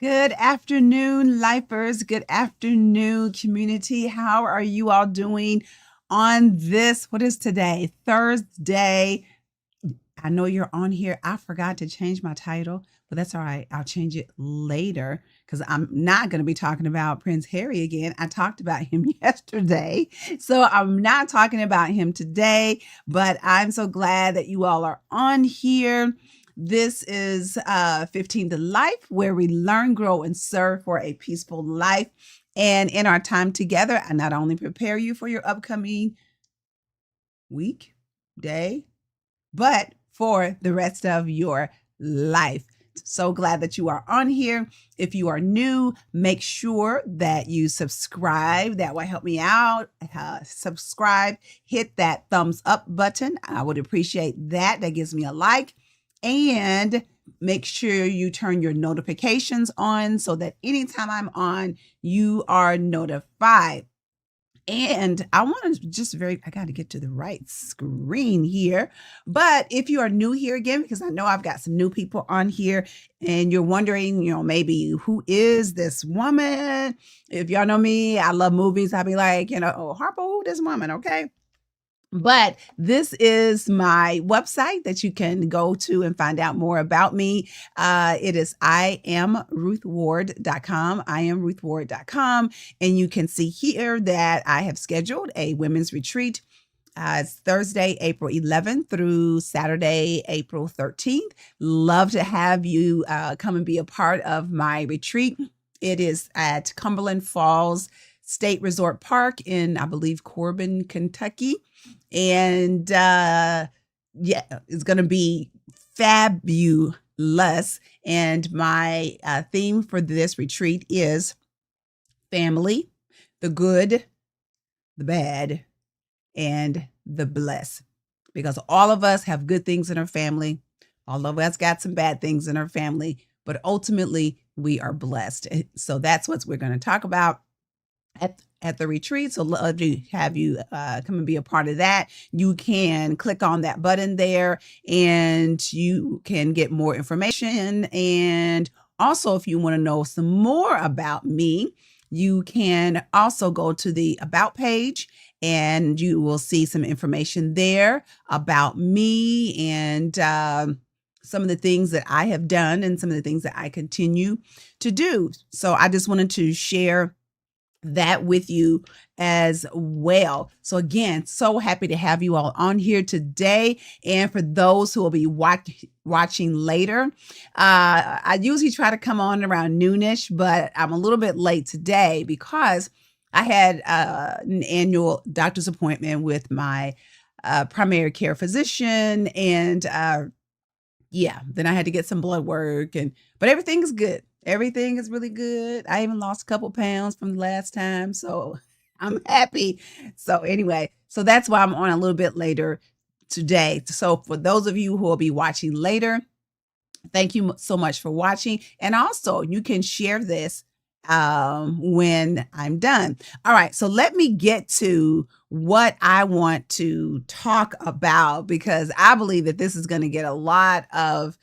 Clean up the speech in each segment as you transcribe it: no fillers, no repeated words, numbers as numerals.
Good afternoon, lifers. Good afternoon, community. How are you all doing on this? What is today? Thursday. I know you're on here. I forgot to change my title, but that's all right. I'll change it later because I'm not going to be talking about Prince Harry again. I talked about him yesterday. So I'm not talking about him today, but I'm so glad that you all are on here. This is 15 to Life, where we learn, grow, and serve for a peaceful life. And in our time together, I not only prepare you for your upcoming week, day, but for the rest of your life. So glad that you are on here. If you are new, make sure that you subscribe. That will help me out. Subscribe, hit that thumbs up button. I would appreciate that. That gives me a like. And make sure you turn your notifications on so that anytime I'm on, you are notified. And I want to I got to get to the right screen here. But if you are new here again, because I know I've got some new people on here and you're wondering, maybe who is this woman? If y'all know me, I love movies. I'll be like, oh, Harpo, who this woman? Okay. But this is my website that you can go to and find out more about me. It is IamRuthWard.com. IamRuthWard.com. And you can see here that I have scheduled a women's retreat. It's Thursday, April 11th through Saturday, April 13th. Love to have you come and be a part of my retreat. It is at Cumberland Falls State Resort Park in, I believe, Corbin, Kentucky. And it's going to be fabulous. And my theme for this retreat is family, the good, the bad, and the blessed. Because all of us have good things in our family. All of us got some bad things in our family. But ultimately, we are blessed. So that's what we're going to talk about at the retreat. So love to have you come and be a part of that. You can click on that button there and you can get more information. And also, if you want to know some more about me, you can also go to the About page and you will see some information there about me and some of the things that I have done and some of the things that I continue to do. So I just wanted to share that with you as well. So again, so happy to have you all on here today. And for those who will be watching later, I usually try to come on around noonish, but I'm a little bit late today because I had an annual doctor's appointment with my primary care physician. And then I had to get some blood work, but everything is good. Everything is really good. I even lost a couple pounds from the last time, so I'm happy. So anyway, so that's why I'm on a little bit later today. So for those of you who will be watching later, thank you so much for watching. And also, you can share this when I'm done. All right, so let me get to what I want to talk about, because I believe that this is going to get a lot of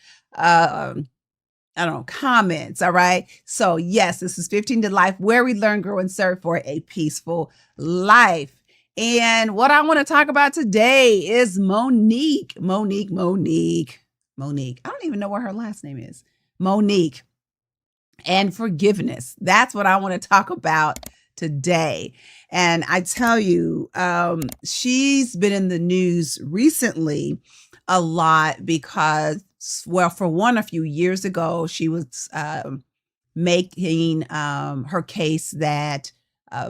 comments. All right. So yes, this is 15 to Life, where we learn, grow, and serve for a peaceful life. And what I want to talk about today is Monique. Monique. I don't even know what her last name is. Monique. And forgiveness. That's what I want to talk about today. And I tell you, she's been in the news recently a lot because, well, for one, a few years ago, she was making her case that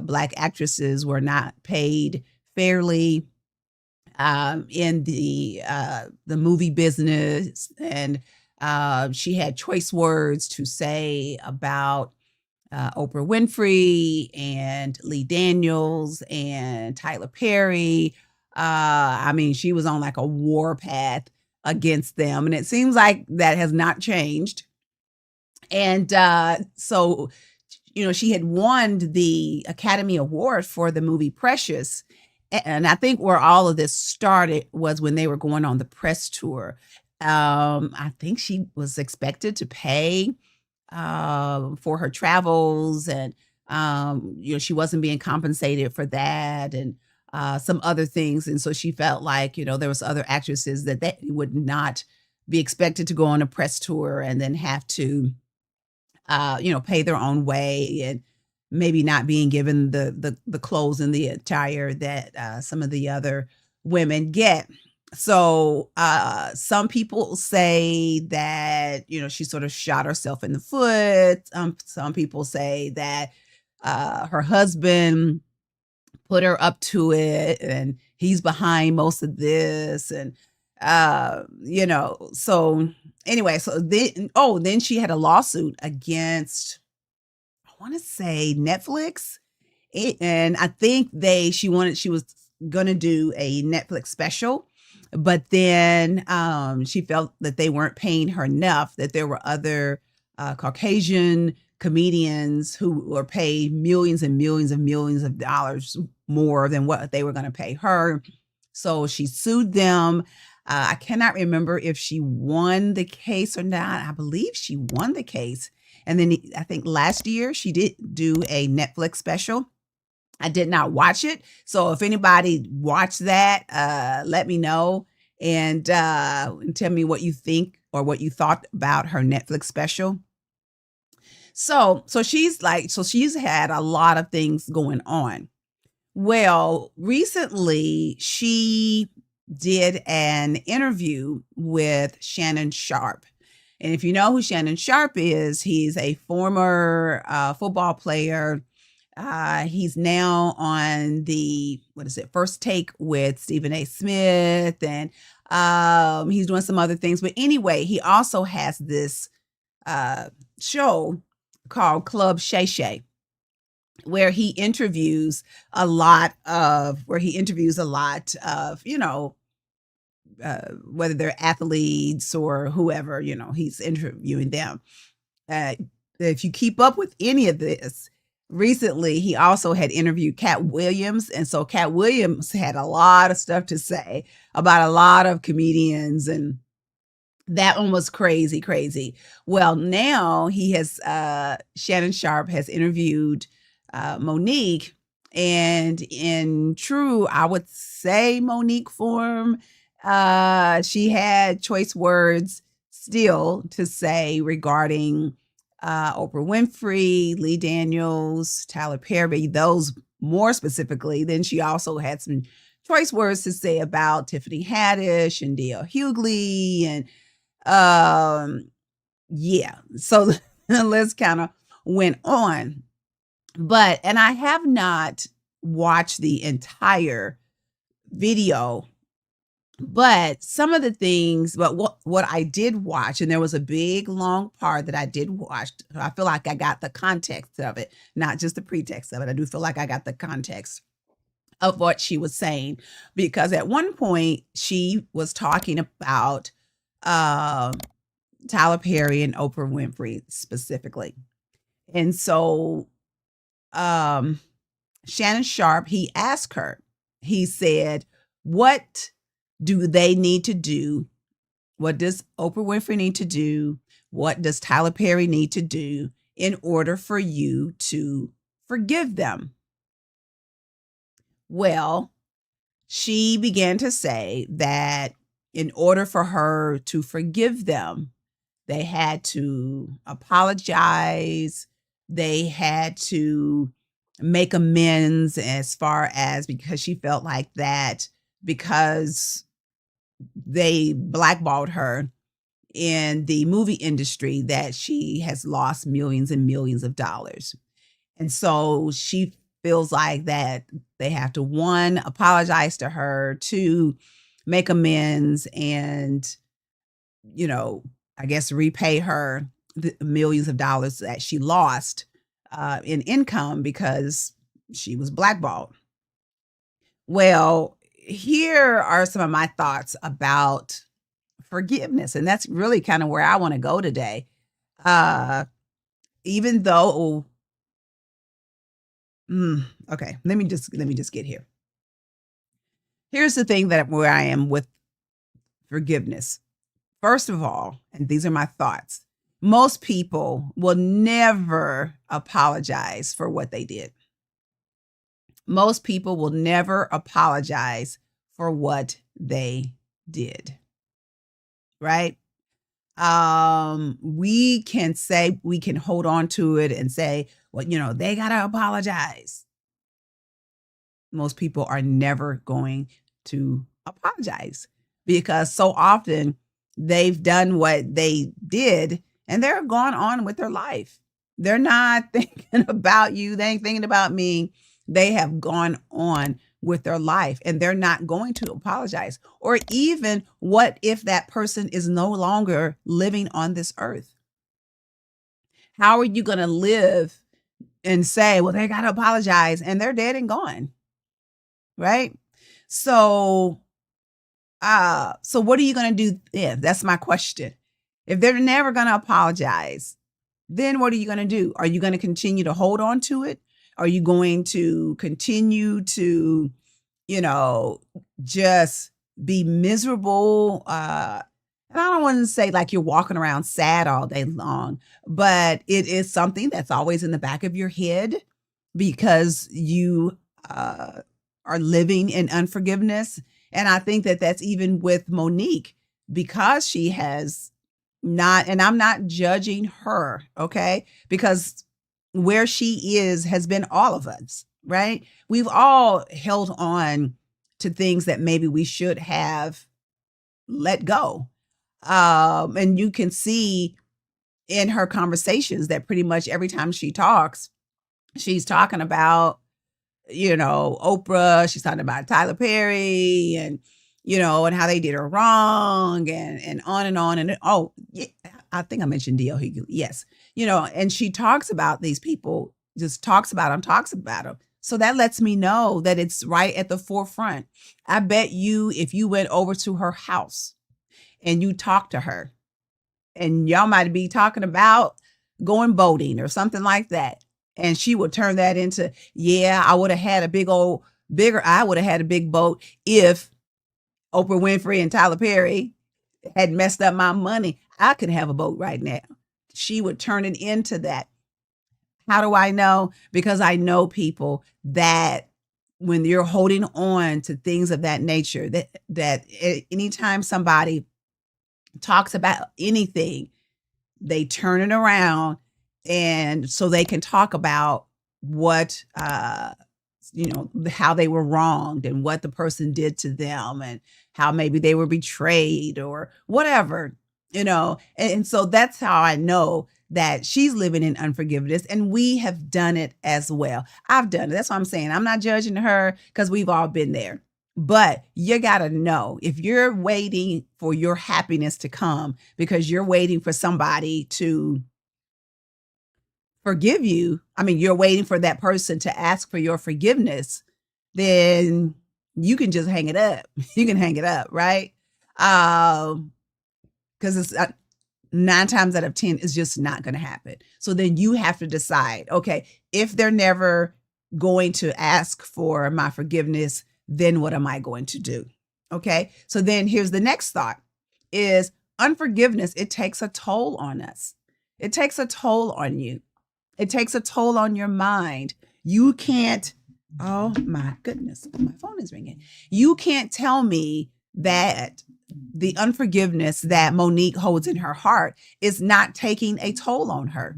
Black actresses were not paid fairly in the movie business. And she had choice words to say about Oprah Winfrey and Lee Daniels and Tyler Perry. She was on like a war path against them. And it seems like that has not changed. And so, she had won the Academy Award for the movie Precious. And I think where all of this started was when they were going on the press tour. I think she was expected to pay for her travels, and she wasn't being compensated for that, and some other things. And so she felt like, there was other actresses that would not be expected to go on a press tour and then have to pay their own way, and maybe not being given the clothes and the attire that some of the other women get. So some people say that she sort of shot herself in the foot. Some people say that her husband put her up to it, and he's behind most of this, and so anyway, so then she had a lawsuit against, I want to say, Netflix. And I think she was going to do a Netflix special, but then she felt that they weren't paying her enough, that there were other Caucasian comedians who were paid millions and millions and millions of dollars more than what they were going to pay her. So she sued them. I cannot remember if she won the case or not. I believe she won the case. And then I think last year she did do a Netflix special. I did not watch it. So if anybody watched that, let me know, and tell me what you think or what you thought about her Netflix special. So she's had a lot of things going on. Well, recently she did an interview with Shannon Sharpe. And if you know who Shannon Sharpe is, he's a former football player. He's now on the, First Take with Stephen A. Smith, and he's doing some other things. But anyway, he also has this show called Club Shay Shay, where he interviews a lot of, whether they're athletes or whoever, he's interviewing them. If you keep up with any of this, recently he also had interviewed Cat Williams. And so Cat Williams had a lot of stuff to say about a lot of comedians, and that one was crazy, crazy. Well, now Shannon Sharpe has interviewed Monique, and in true, I would say, Monique form, she had choice words still to say regarding Oprah Winfrey, Lee Daniels, Tyler Perry, those more specifically. Then she also had some choice words to say about Tiffany Haddish and D.L. Hughley, and so the list kind of went on. And I have not watched the entire video, but some of the things, but what I did watch, and there was a big long part that I did watch. I feel like I got the context of it, not just the pretext of it. I do feel like I got the context of what she was saying, because at one point she was talking about Tyler Perry and Oprah Winfrey specifically. And so Shannon Sharpe, he asked her, he said, what do they need to do? What does Oprah Winfrey need to do? What does Tyler Perry need to do in order for you to forgive them? Well, she began to say that in order for her to forgive them, they had to apologize. They had to make amends, as far as, because she felt like that because they blackballed her in the movie industry, that she has lost millions and millions of dollars. And so she feels like that they have to, one, apologize to her, two, make amends, and, I guess repay her the millions of dollars that she lost in income because she was blackballed. Well, here are some of my thoughts about forgiveness, and that's really kind of where I want to go today. Even though, okay, let me just get here. Here's the thing where I am with forgiveness. First of all, and these are my thoughts, most people will never apologize for what they did. Most people will never apologize for what they did. Right? We can hold on to it and say, well, they got to apologize. Most people are never going to apologize because so often they've done what they did and they're gone on with their life. They're not thinking about you. They ain't thinking about me. They have gone on with their life and they're not going to apologize. Or even what if that person is no longer living on this earth? How are you going to live and say, well, they got to apologize and they're dead and gone? Right? So what are you going to do if? That's my question. If they're never going to apologize, then what are you going to do? Are you going to continue to hold on to it? Are you going to continue to, just be miserable? And I don't want to say like you're walking around sad all day long, but it is something that's always in the back of your head because you are living in unforgiveness. And I think that that's even with Monique because she has not, and I'm not judging her, okay? Because where she is has been all of us, right? We've all held on to things that maybe we should have let go. And you can see in her conversations that pretty much every time she talks, she's talking about, Oprah, she's talking about Tyler Perry and, and how they did her wrong and on and on. And oh, yeah, I think I mentioned D.L. Hughley. Yes. And she talks about these people, just talks about them. So that lets me know that it's right at the forefront. I bet you, if you went over to her house and you talked to her and y'all might be talking about going boating or something like that. And she would turn that into, yeah, I would have had a big boat if Oprah Winfrey and Tyler Perry had messed up my money. I could have a boat right now. She would turn it into that. How do I know? Because I know people that when you're holding on to things of that nature, that anytime somebody talks about anything, they turn it around and so they can talk about what, how they were wronged and what the person did to them and how maybe they were betrayed or whatever, and so that's how I know that she's living in unforgiveness and we have done it as well. I've done it. That's what I'm saying. I'm not judging her because we've all been there. But you got to know if you're waiting for your happiness to come because you're waiting for somebody to forgive you. I mean, you're waiting for that person to ask for your forgiveness, then you can just hang it up. You can hang it up, right? Because it's 9 times out of 10, it's just not going to happen. So then you have to decide, okay, if they're never going to ask for my forgiveness, then what am I going to do? Okay. So then here's the next thought is unforgiveness. It takes a toll on us. It takes a toll on you. It takes a toll on your mind. You can't, oh my goodness, my phone is ringing. You can't tell me that the unforgiveness that Monique holds in her heart is not taking a toll on her,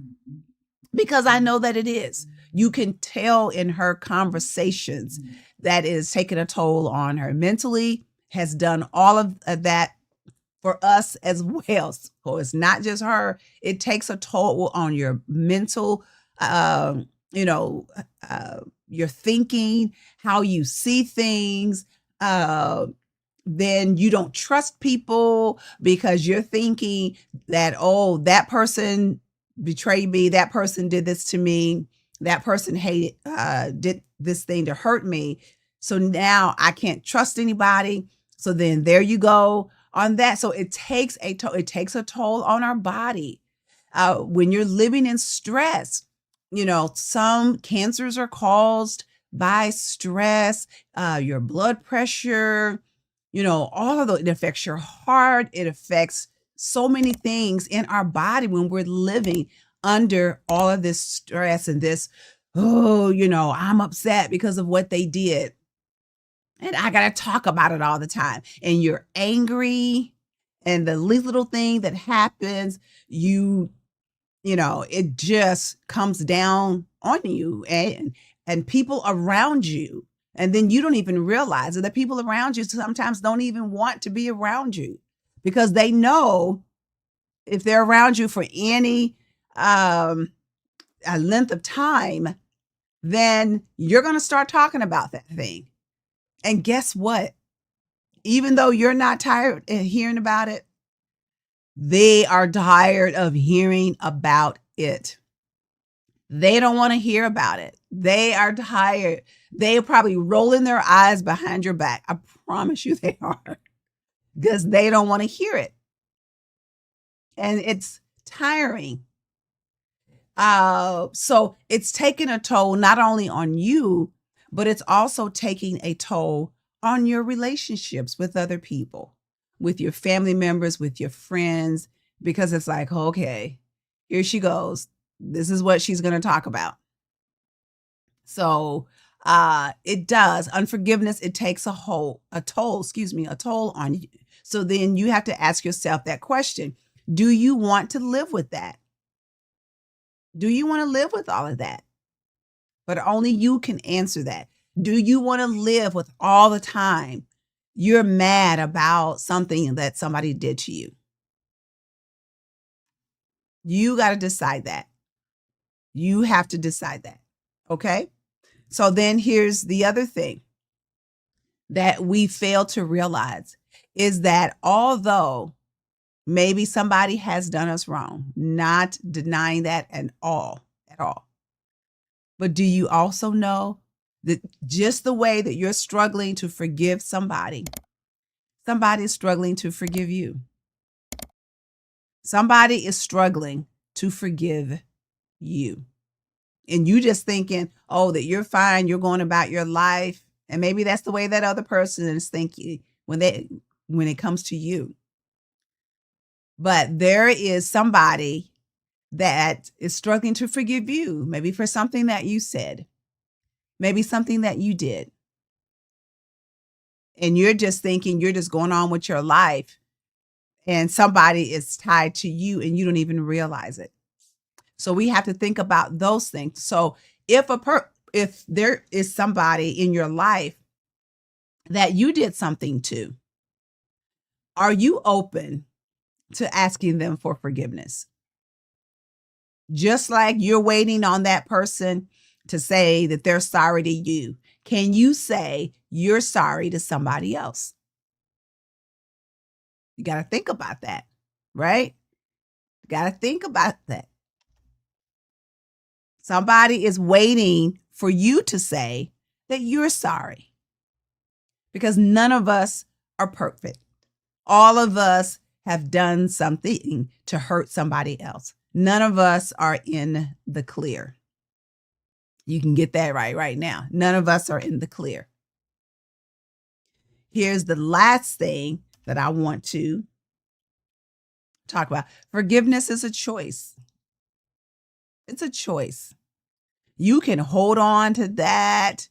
because I know that it is. You can tell in her conversations that it is taking a toll on her mentally, has done all of that for us as well. So it's not just her. It takes a toll on your mental, your thinking, how you see things. Then you don't trust people because you're thinking that, oh, that person betrayed me. That person did this to me. That person did this thing to hurt me. So now I can't trust anybody. So then there you go on that. So it takes a toll on our body. When you're living in stress, some cancers are caused by stress, your blood pressure, all of those. It affects your heart. It affects so many things in our body when we're living under all of this stress and this, oh, I'm upset because of what they did. And I got to talk about it all the time. And you're angry. And the least little thing that happens, it just comes down on you and people around you. And then you don't even realize that the people around you sometimes don't even want to be around you because they know if they're around you for any a length of time, then you're going to start talking about that thing. And guess what? Even though you're not tired of hearing about it, they are tired of hearing about it. They don't want to hear about it. They are tired. They are probably rolling their eyes behind your back. I promise you they are, because they don't want to hear it. And it's tiring. So it's taking a toll not only on you, but it's also taking a toll on your relationships with other people, with your family members, with your friends, because it's like, okay, here she goes. This is what she's going to talk about. So it does. Unforgiveness, it takes a toll on you. So then you have to ask yourself that question. Do you want to live with that? Do you want to live with all of that? But only you can answer that. Do you want to live with all the time you're mad about something that somebody did to you? You got to decide that. You have to decide that. Okay? So then here's the other thing that we fail to realize is that although maybe somebody has done us wrong, not denying that at all. But do you also know that just the way that you're struggling to forgive somebody is struggling to forgive you. Somebody is struggling to forgive you. And you just thinking, oh, that you're fine, you're going about your life. And maybe that's the way that other person is thinking when it comes to you. But there is somebody that is struggling to forgive you, maybe for something that you said, maybe something that you did. And you're just thinking you're just going on with your life and somebody is tied to you and you don't even realize it. So we have to think about those things. So if there is somebody in your life that you did something to, are you open to asking them for forgiveness? Just like you're waiting on that person to say that they're sorry to you, can you say you're sorry to somebody else? You got to think about that, right? You got to think about that. Somebody is waiting for you to say that you're sorry, because none of us are perfect. All of us have done something to hurt somebody else. None of us are in the clear. You can get that right now. None of us are in the clear. Here's the last thing that I want to talk about. Forgiveness is a choice. It's a choice. You can hold on to that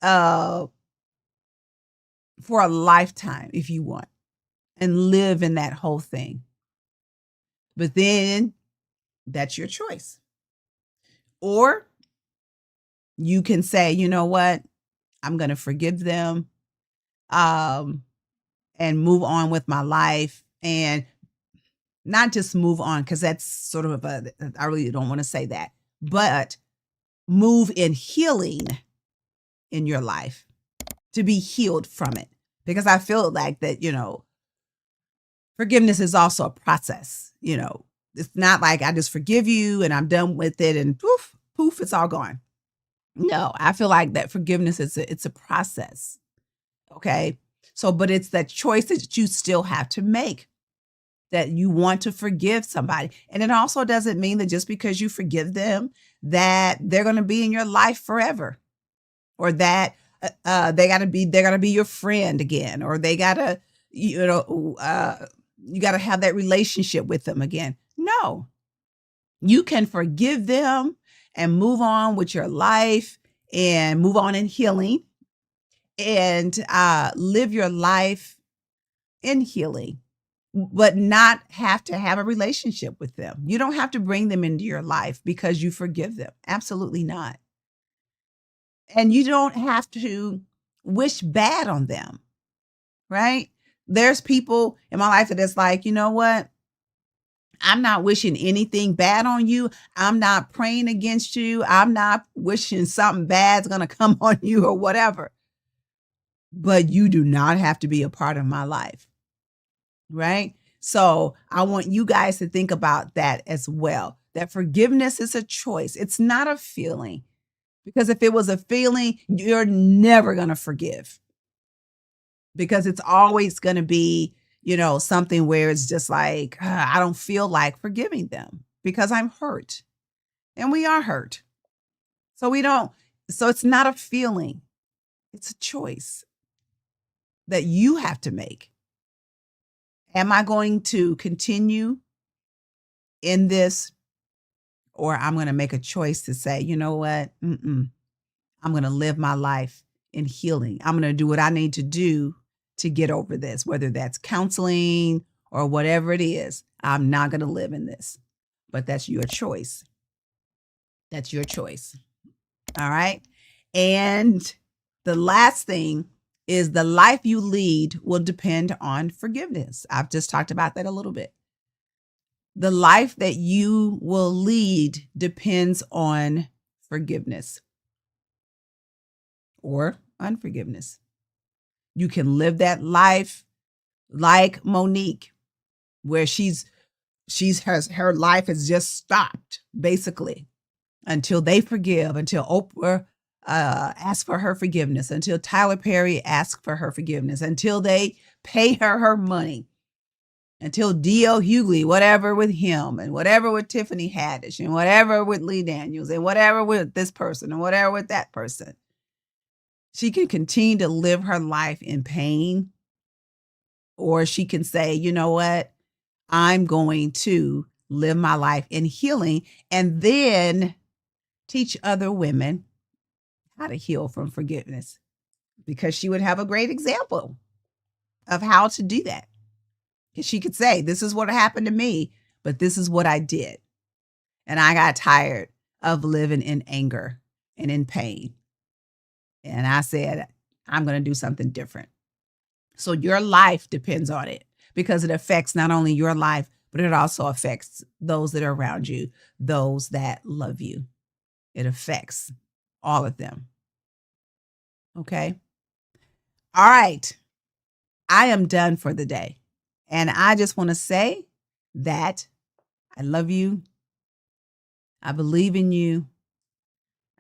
for a lifetime if you want and live in that whole thing. But then that's your choice. Or you can say, you know what? I'm going to forgive them and move on with my life, and not just move on, because that's sort of I really don't want to say that, but move in healing in your life, to be healed from it. Because I feel like that, forgiveness is also a process. It's not like I just forgive you and I'm done with it and poof, it's all gone. No, I feel like that forgiveness it's a process. Okay. So, but it's that choice that you still have to make, that you want to forgive somebody. And it also doesn't mean that just because you forgive them that they're going to be in your life forever, or that they're going to be your friend again, or they got to, you got to have that relationship with them again. No, you can forgive them and move on with your life and move on in healing and live your life in healing, but not have to have a relationship with them. You don't have to bring them into your life because you forgive them. Absolutely not. And you don't have to wish bad on them, right? There's people in my life that it's like, you know what? I'm not wishing anything bad on you. I'm not praying against you. I'm not wishing something bad's going to come on you or whatever. But you do not have to be a part of my life, right? So I want you guys to think about that as well, that forgiveness is a choice. It's not a feeling, because if it was a feeling, you're never going to forgive, because it's always going to be, something where it's just like, I don't feel like forgiving them because I'm hurt, and we are hurt. So it's not a feeling. It's a choice that you have to make. Am I going to continue in this, or I'm going to make a choice to say, you know what? I'm going to live my life in healing. I'm going to do what I need to do to get over this, whether that's counseling or whatever it is. I'm not going to live in this, but that's your choice. That's your choice. All right. And the last thing is the life you lead will depend on forgiveness. I've just talked about that a little bit. The life that you will lead depends on forgiveness or unforgiveness. You can live that life like Monique, where her life has just stopped, basically, until they forgive, until Oprah asks for her forgiveness, until Tyler Perry asks for her forgiveness, until they pay her money, until D.L. Hughley, whatever with him, and whatever with Tiffany Haddish, and whatever with Lee Daniels, and whatever with this person, and whatever with that person. She can continue to live her life in pain, or she can say, you know what? I'm going to live my life in healing, and then teach other women how to heal from forgiveness, because she would have a great example of how to do that. She could say, this is what happened to me, but this is what I did. And I got tired of living in anger and in pain. And I said, I'm going to do something different. So your life depends on it, because it affects not only your life, but it also affects those that are around you, those that love you. It affects all of them. Okay. All right. I am done for the day. And I just want to say that I love you. I believe in you.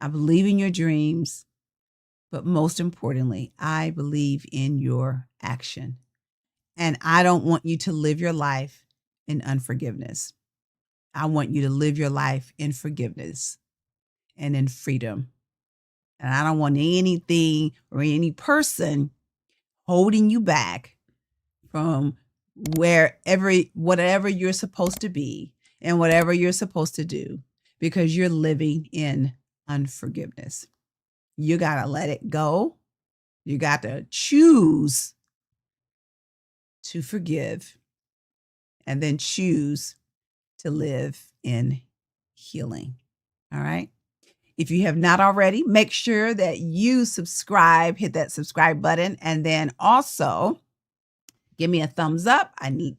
I believe in your dreams. But most importantly, I believe in your action. And I don't want you to live your life in unforgiveness. I want you to live your life in forgiveness and in freedom. And I don't want anything or any person holding you back from whatever you're supposed to be and whatever you're supposed to do, because you're living in unforgiveness. You got to let it go. You got to choose to forgive, and then choose to live in healing. All right. If you have not already, make sure that you subscribe, hit that subscribe button, and then also give me a thumbs up. I need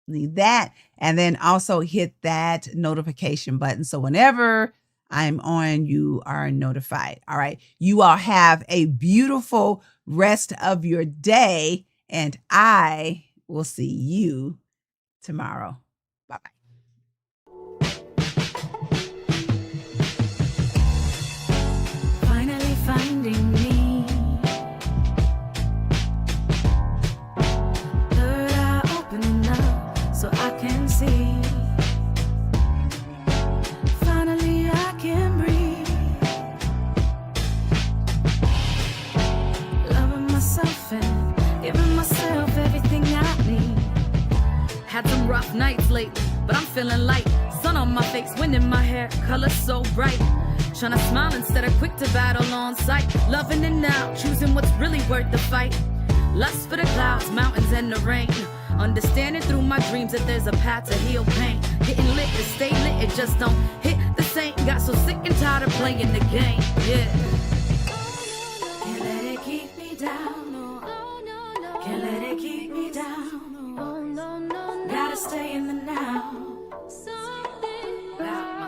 that. And then also hit that notification button, so whenever I'm on, you are notified. All right. You all have a beautiful rest of your day, and I will see you tomorrow. Bye-bye. Finally finding me. Third eye opening up so I can see. Finally I can breathe. Loving myself and giving myself everything I need. feeling light. Sun on my face, wind in my hair, color so bright. Tryna smile instead of quick to battle on sight. Loving it now, choosing what's really worth the fight. Lust for the clouds, mountains, and the rain. Understanding through my dreams that there's a path to heal pain. Getting lit to stay lit, it just don't hit the same. Got so sick and tired of playing the game, yeah. Can't let it keep me down, no. Can't let it keep